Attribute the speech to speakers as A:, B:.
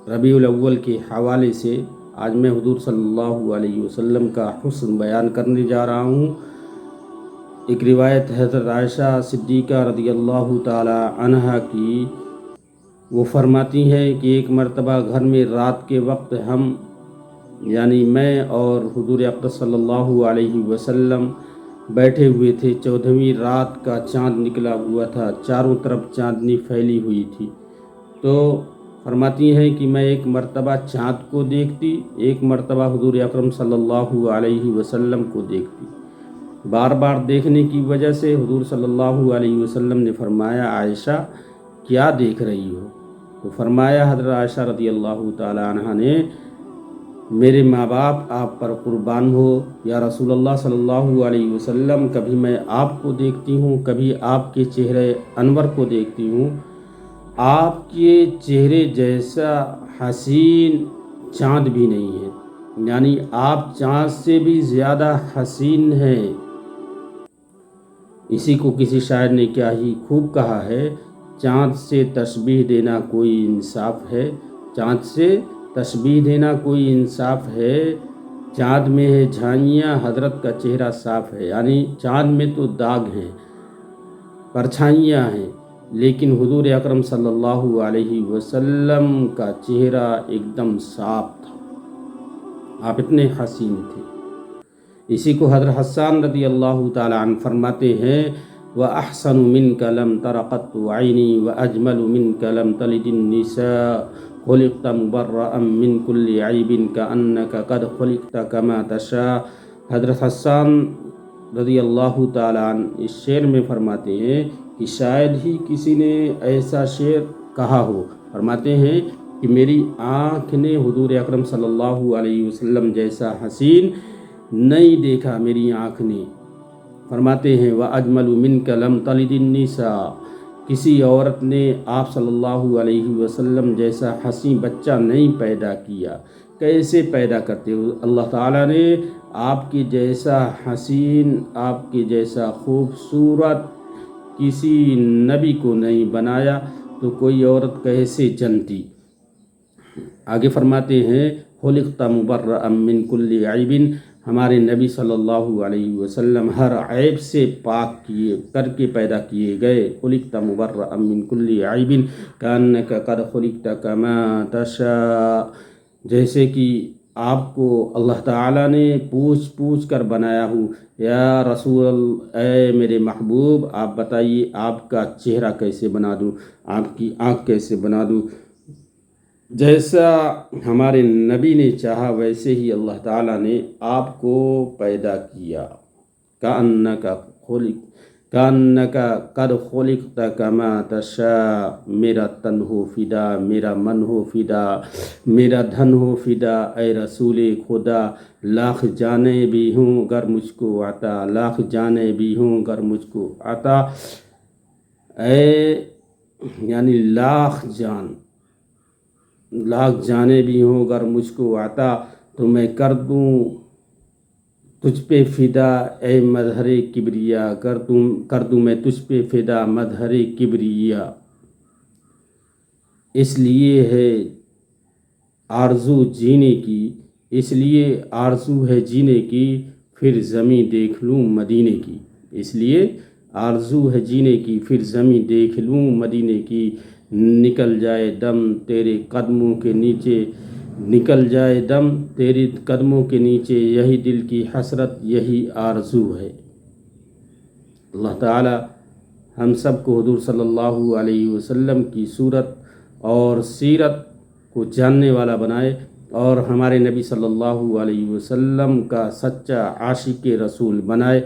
A: ربیع الاول کے حوالے سے آج میں حضور صلی اللہ علیہ وسلم کا حسن بیان کرنے جا رہا ہوں۔ ایک روایت حضرت عائشہ صدیقہ رضی اللہ تعالی عنہا کی، وہ فرماتی ہیں کہ ایک مرتبہ گھر میں رات کے وقت ہم یعنی میں اور حضور اقدس صلی اللہ علیہ وسلم بیٹھے ہوئے تھے۔ 14ویں رات کا چاند نکلا ہوا تھا، چاروں طرف چاندنی پھیلی ہوئی تھی۔ تو فرماتی ہیں کہ میں ایک مرتبہ چاند کو دیکھتی، ایک مرتبہ حضور اکرم صلی اللہ علیہ وسلم کو دیکھتی۔ بار بار دیکھنے کی وجہ سے حضور صلی اللہ علیہ وسلم نے فرمایا، عائشہ کیا دیکھ رہی ہو؟ تو فرمایا حضرت عائشہ رضی اللہ تعالی عنہ نے، میرے ماں باپ آپ پر قربان ہو یا رسول اللہ صلی اللہ علیہ وسلم، کبھی میں آپ کو دیکھتی ہوں، کبھی آپ کے چہرے انور کو دیکھتی ہوں، آپ کے چہرے جیسا حسین چاند بھی نہیں ہے، یعنی آپ چاند سے بھی زیادہ حسین ہیں۔ اسی کو کسی شاعر نے کیا ہی خوب کہا ہے، چاند سے تشبیہ دینا کوئی انصاف ہے، چاند سے تشبیہ دینا کوئی انصاف ہے، چاند میں ہے جھائیاں حضرت کا چہرہ صاف ہے، یعنی چاند میں تو داغ ہیں، پرچھائیاں ہیں، لیکن حضور اکرم صلی اللہ علیہ وسلم کا چہرہ ایک دم صاف تھا، آپ اتنے حسین تھے۔ اسی کو حضرت حسان رضی اللہ تعالی عنہ فرماتے ہیں، وَأَحْسَنُ مِنْكَ لَمْ تَرَ قَطُّ عَيْنِي وَأَجْمَلُ مِنْكَ لَمْ تَلِدِ النِّسَاءُ خُلِقْتَ مُبَرَّأً مِنْ كُلِّ عَيْبٍ كَأَنَّكَ قَدْ خُلِقْتَ كَمَا تَشَاءُ۔ حضرت حسان رضی اللہ تعالی عنہ اس شعر میں فرماتے ہیں کہ شاید ہی کسی نے ایسا شعر کہا ہو۔ فرماتے ہیں کہ میری آنکھ نے حضور اکرم صلی اللہ علیہ وسلم جیسا حسین نہیں دیکھا، میری آنکھ نے۔ فرماتے ہیں وَأَجْمَلُ مِنْكَ لَمْ تَلِدِ النِّسَاءُ، کسی عورت نے آپ صلی اللہ علیہ وسلم جیسا حسین بچہ نہیں پیدا کیا۔ کیسے پیدا کرتے ہو؟ اللہ تعالیٰ نے آپ کے جیسا حسین، آپ کے جیسا خوبصورت کسی نبی کو نہیں بنایا، تو کوئی عورت کیسے جنتی؟ آگے فرماتے ہیں خُلِقْتَ مُبَرَّأً مِنْ كُلِّ عَيْبٍ، ہمارے نبی صلی اللہ علیہ وسلم ہر عیب سے پاک کر کے پیدا کیے گئے۔ خُلِقْتَ مُبَرَّأً مِنْ كُلِّ عَيْبٍ كَأَنَّكَ قَدْ خُلِقْتَ كَمَا تَشَاءُ، جیسے کہ آپ کو اللہ تعالیٰ نے پوچھ کر بنایا ہوں۔ یا رسول اے میرے محبوب، آپ بتائیے آپ کا چہرہ کیسے بنا دوں، آپ کی آنکھ کیسے بنا دوں؟ جیسا ہمارے نبی نے چاہا ویسے ہی اللہ تعالیٰ نے آپ کو پیدا کیا۔ کَأَنَّكَ قَدْ خُلِقْتَ كَمَا تَشَاءُ، میرا تن ہو فدا، میرا من ہو فدا، میرا دھن ہو فدا، اے رسول خدا، لاکھ جانیں بھی ہوں گر مجھ کو عطا، لاکھ جانیں بھی ہوں گر مجھ کو عطا، اے یعنی لاکھ جانے بھی ہوں گر مجھ کو عطا، تو میں کر دوں تجھ پہ فدا اے مظہر کبریا، کر دوں میں تجھ پہ فدا مظہر کبریا۔ اس لیے ہے آرزو جینے کی، اس لیے آرزو ہے جینے کی، پھر زمیں دیکھ لوں مدینے کی، اس لیے آرزو ہے جینے کی، پھر زمیں دیکھ لوں مدینے کی، نکل جائے دم تیرے قدموں کے نیچے، نکل جائے دم تیرے قدموں کے نیچے، یہی دل کی حسرت، یہی آرزو ہے۔ اللہ تعالی ہم سب کو حضور صلی اللہ علیہ وسلم کی صورت اور سیرت کو جاننے والا بنائے، اور ہمارے نبی صلی اللہ علیہ وسلم کا سچا عاشق رسول بنائے۔